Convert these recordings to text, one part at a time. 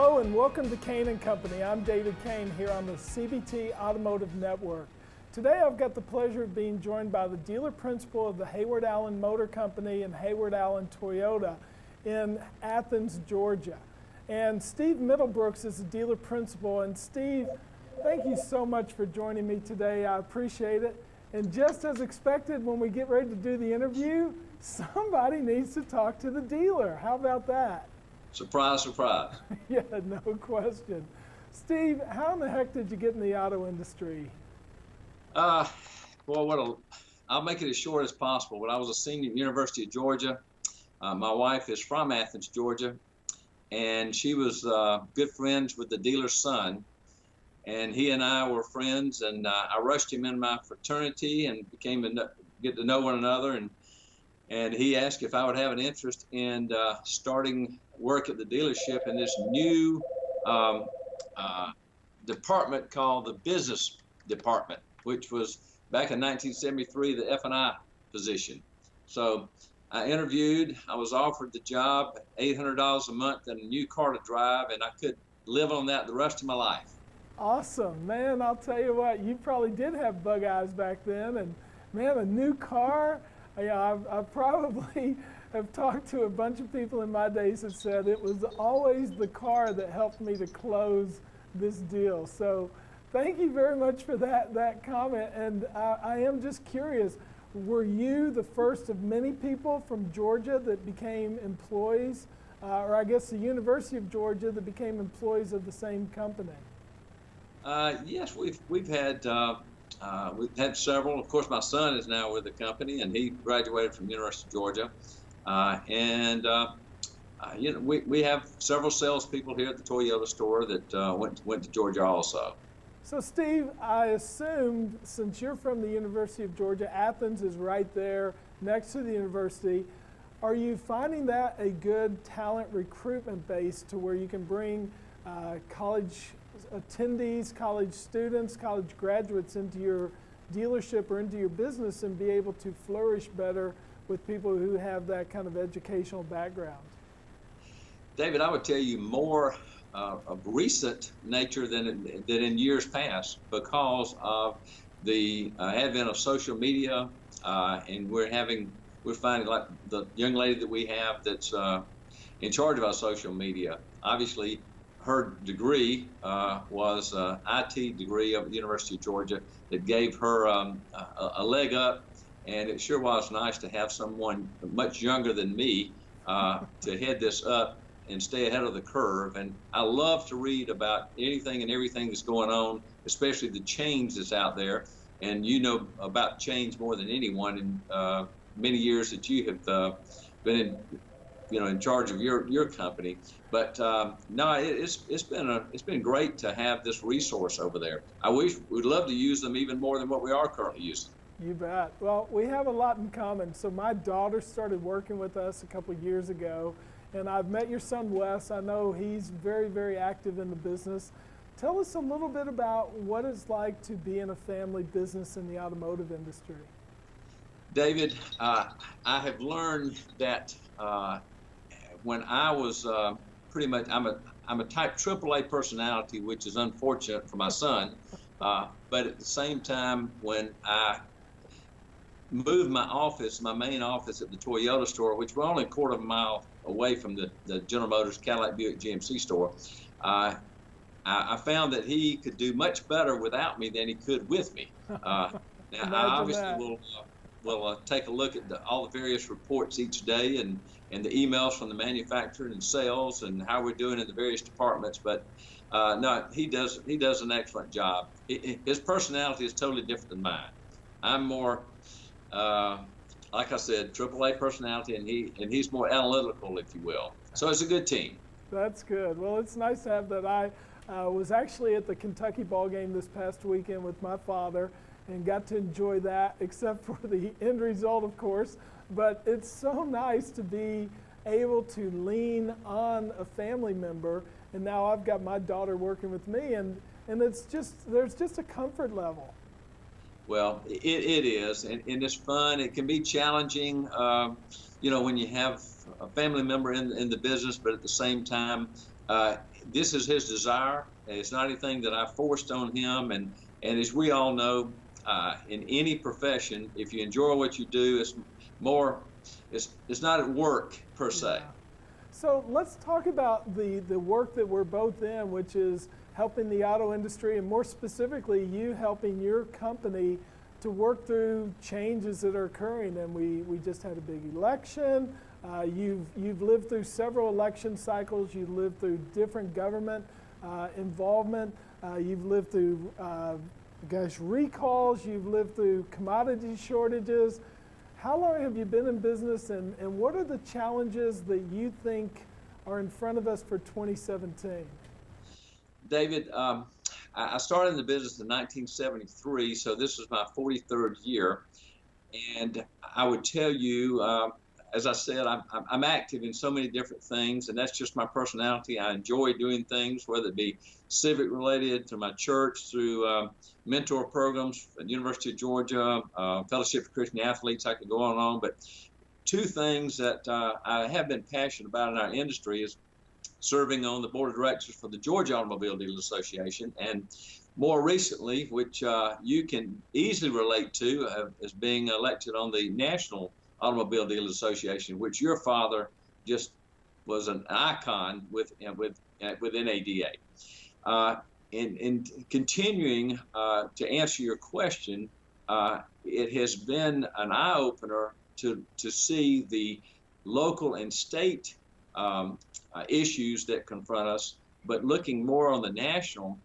Hello and welcome to Kain Company. I'm David Kain here on the CBT Automotive Network. Today I've got the pleasure of being joined by the dealer principal of the Heyward Allen Motor Company and Heyward Allen Toyota in Athens, Georgia. And Steve Middlebrooks is the dealer principal. And Steve, thank you so much for joining me today. I appreciate it. And just as expected, when we get ready to do the interview, somebody needs to talk to the dealer. How about that? Surprise, surprise. Yeah, no question. Steve, how in the heck did you get in the auto industry? I'll make it as short as possible. When I was a senior at the University of Georgia, my wife is from Athens, Georgia, and she was good friends with the dealer's son. And he and I were friends, and I rushed him in my fraternity and get to know one another. And he asked if I would have an interest in starting work at the dealership in this new department called the business department, which was back in 1973 the F&I position. So I interviewed, I was offered the job, $800 a month and a new car to drive, and I could live on that the rest of my life. Awesome, man. I'll tell you what, you probably did have bug eyes back then, and man, a new car. I probably have talked to a bunch of people in my days that said it was always the car that helped me to close this deal. So thank you very much for that comment. And I am just curious, were you the first of many people from Georgia that became employees, or I guess the University of Georgia that became employees of the same company? Yes, we've had several. Of course, my son is now with the company, and he graduated from the University of Georgia. We have several salespeople here at the Toyota store that went to Georgia also. So, Steve, I assumed since you're from the University of Georgia, Athens is right there next to the university. Are you finding that a good talent recruitment base to where you can bring college attendees, college students, college graduates into your dealership or into your business and be able to flourish better with people who have that kind of educational background? David, I would tell you more of recent nature than in years past because of the advent of social media, and we're finding, like the young lady that we have that's in charge of our social media. Obviously, her degree was an IT degree at the University of Georgia that gave her a leg up, and it sure was nice to have someone much younger than me to head this up and stay ahead of the curve. And I love to read about anything and everything that's going on, especially the change that's out there. And you know about change more than anyone in many years that you have been in charge of your company. But no, it's been great to have this resource over there. We'd love to use them even more than what we are currently using. You bet. Well, we have a lot in common. So my daughter started working with us a couple of years ago, and I've met your son Wes. I know he's very, very active in the business. Tell us a little bit about what it's like to be in a family business in the automotive industry. David, I have learned that when I was pretty much, I'm a type AAA personality, which is unfortunate for my son. But at the same time, when I moved my main office at the Toyota store, which we're only a quarter of a mile away from the General Motors Cadillac Buick GMC store, I found that he could do much better without me than he could with me. Now, I obviously will take a look at all the various reports each day and the emails from the manufacturer and sales and how we're doing in the various departments. But no, he does an excellent job. His personality is totally different than mine. I'm more, like I said, AAA personality, and he's more analytical, if you will. So it's a good team. That's good. Well, it's nice to have that. I was actually at the Kentucky ball game this past weekend with my father and got to enjoy that, except for the end result, of course. But it's so nice to be able to lean on a family member. And now I've got my daughter working with me, and there's just a comfort level. Well, it is, and it's fun. It can be challenging, when you have a family member in the business, but at the same time, This is his desire. It's not anything that I forced on him. And as we all know, in any profession, if you enjoy what you do, it's not at work per se. Yeah. So let's talk about the work that we're both in, which is helping the auto industry, and more specifically, you helping your company to work through changes that are occurring. And we just had a big election. You've lived through several election cycles. You've lived through different government involvement. You've lived through recalls. You've lived through commodity shortages. How long have you been in business, and what are the challenges that you think are in front of us for 2017? David, I started in the business in 1973, so this is my 43rd year. And I would tell you, as I said, I'm active in so many different things, and that's just my personality. I enjoy doing things, whether it be civic related, to my church, through mentor programs at the University of Georgia, Fellowship for Christian Athletes. I could go on and on, but two things that I have been passionate about in our industry is serving on the board of directors for the Georgia Automobile Dealers Association, and more recently, which you can easily relate to, as being elected on the National Automobile Dealers Association, which your father just was an icon with NADA. In continuing to answer your question, it has been an eye-opener to see the local and state issues that confront us, but looking more on the national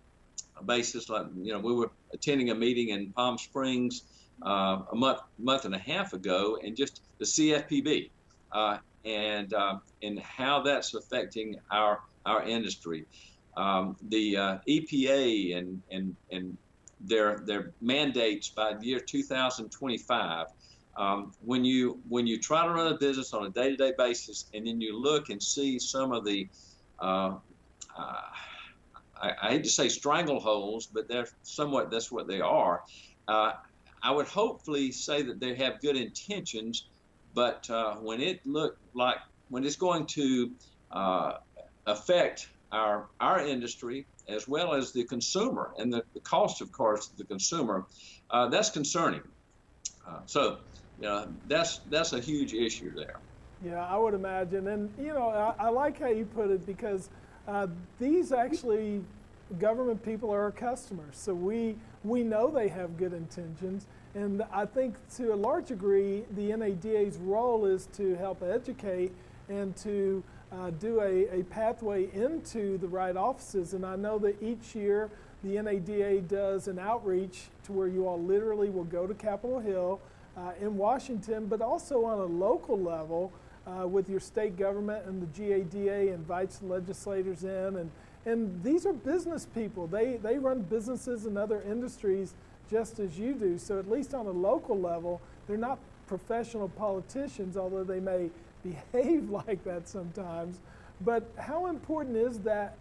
basis. Like, we were attending a meeting in Palm Springs a month and a half ago, and just the CFPB and how that's affecting our industry. The EPA and their mandates by the year 2025. When you try to run a business on a day-to-day basis, and then you look and see some of the I hate to say strangleholds, but that's what they are. I would hopefully say that they have good intentions, but when it's going to affect our industry as well as the consumer and the cost, of course, of the consumer, that's concerning. So that's a huge issue there. Yeah, I would imagine. And, I like how you put it, because these actually government people are our customers. So we know they have good intentions. And I think to a large degree, the NADA's role is to help educate and to do a pathway into the right offices. And I know that each year the NADA does an outreach to where you all literally will go to Capitol Hill in Washington, but also on a local level with your state government, and the GADA invites legislators in. And these are business people. They run businesses in other industries just as you do. So at least on a local level, they're not professional politicians, although they may behave like that sometimes. But how important is that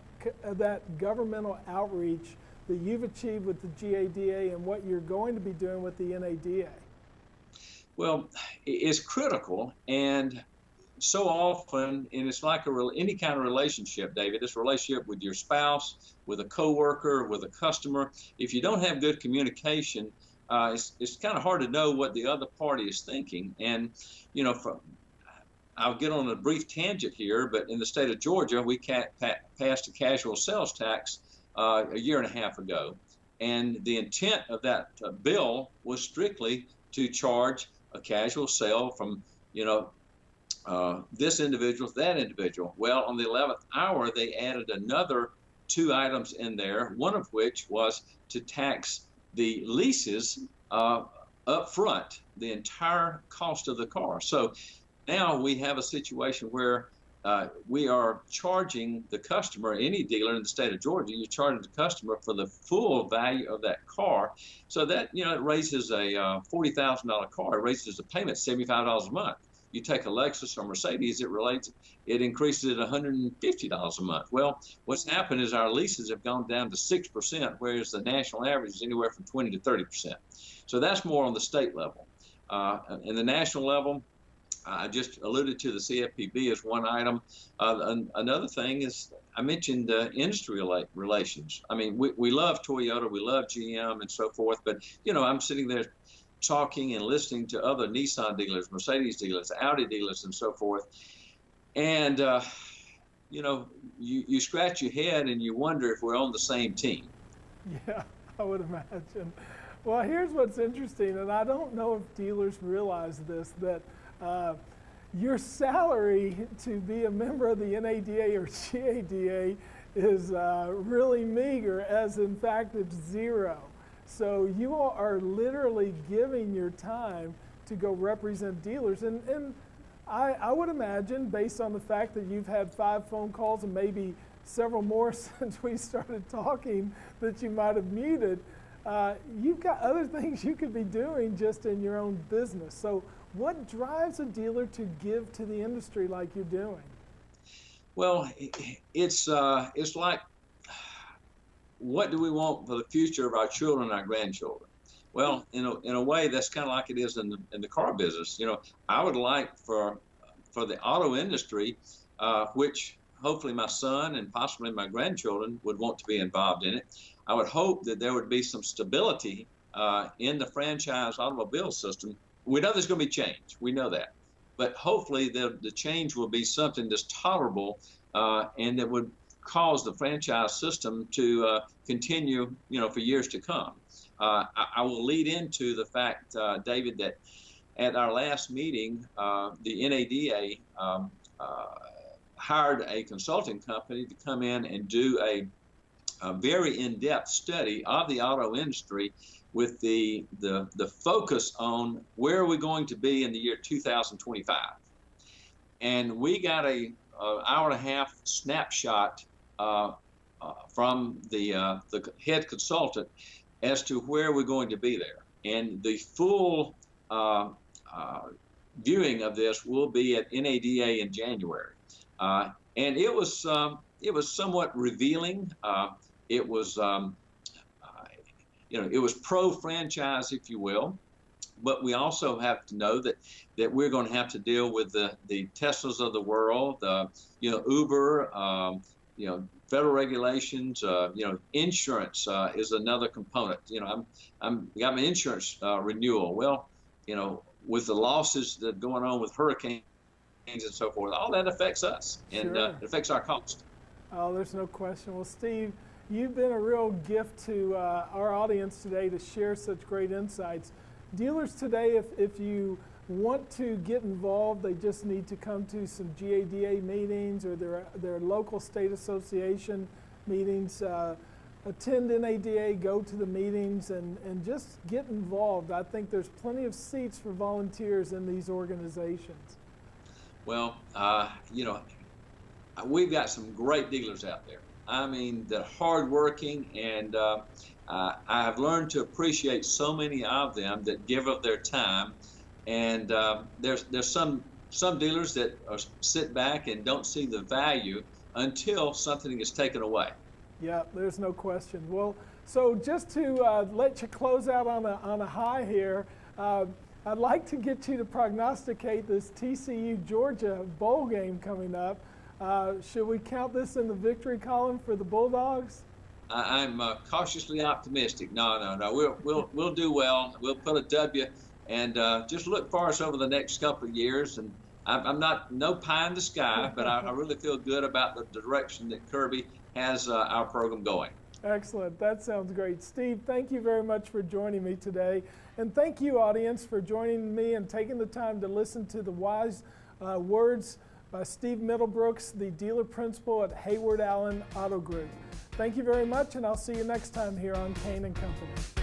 governmental outreach that you've achieved with the GADA and what you're going to be doing with the NADA? Well, it's critical, and so often, and it's like any kind of relationship, David, this relationship with your spouse, with a coworker, with a customer. If you don't have good communication, it's kind of hard to know what the other party is thinking. And, I'll get on a brief tangent here, but in the state of Georgia, we passed a casual sales tax a year and a half ago. And the intent of that bill was strictly to charge a casual sale from, this individual to that individual. Well, on the 11th hour, they added another 2 items in there, one of which was to tax the leases up front, the entire cost of the car. So now we have a situation where we are charging the customer, any dealer in the state of Georgia, you're charging the customer for the full value of that car. So that, it raises a $40,000 car, it raises the payment $75 a month. You take a Lexus or Mercedes, it increases it $150 a month. Well, what's happened is our leases have gone down to 6%, whereas the national average is anywhere from 20 to 30%. So that's more on the state level. In the national level, I just alluded to the CFPB as one item. Another thing is I mentioned industry relations. I mean, we love Toyota, we love GM and so forth, but, I'm sitting there talking and listening to other Nissan dealers, Mercedes dealers, Audi dealers, and so forth. And, you scratch your head and you wonder if we're on the same team. Yeah, I would imagine. Well, here's what's interesting, and I don't know if dealers realize this, that your salary to be a member of the NADA or GADA is really meager, as in fact it's zero. So you all are literally giving your time to go represent dealers. And I would imagine, based on the fact that you've had 5 phone calls and maybe several more since we started talking that you might have muted, you've got other things you could be doing just in your own business. So what drives a dealer to give to the industry like you're doing? Well, it's like, what do we want for the future of our children and our grandchildren? Well, in a way, that's kind of like it is in the car business. I would like for the auto industry, which hopefully my son and possibly my grandchildren would want to be involved in it. I would hope that there would be some stability in the franchise automobile system. We know there's going to be change. We know that. But hopefully the change will be something that's tolerable and that would cause the franchise system to continue, for years to come. I will lead into the fact, David, that at our last meeting, the NADA hired a consulting company to come in and do a very in-depth study of the auto industry with the focus on where are we going to be in the year 2025. And we got a hour-and-a-half snapshot from the head consultant as to where we're going to be there. And the full viewing of this will be at NADA in January. And it was somewhat revealing. It was it was pro-franchise, if you will, but we also have to know that we're going to have to deal with the Teslas of the world, Uber, federal regulations, insurance is another component. I'm got my insurance renewal. Well, with the losses that are going on with hurricanes and so forth, all that affects us, and Sure. It affects our cost. Oh, there's no question. Well, Steve, you've been a real gift to our audience today to share such great insights. Dealers today, if you want to get involved, they just need to come to some GADA meetings or their local state association meetings, attend NADA, go to the meetings, and just get involved. I think there's plenty of seats for volunteers in these organizations. Well, we've got some great dealers out there. I mean, they're hardworking, and I have learned to appreciate so many of them that give up their time. And there's some dealers that sit back and don't see the value until something is taken away. Yeah, there's no question. Well, so just to let you close out on a high here, I'd like to get you to prognosticate this TCU Georgia bowl game coming up. Should we count this in the victory column for the Bulldogs? I'm cautiously optimistic. No. We'll do well. We'll put a W, and just look for us over the next couple of years. And I'm not no pie in the sky, but I really feel good about the direction that Kirby has our program going. Excellent. That sounds great. Steve, thank you very much for joining me today. And thank you, audience, for joining me and taking the time to listen to the wise words by Steve Middlebrooks, the dealer principal at Heyward Allen Auto Group. Thank you very much, and I'll see you next time here on Kain & Company.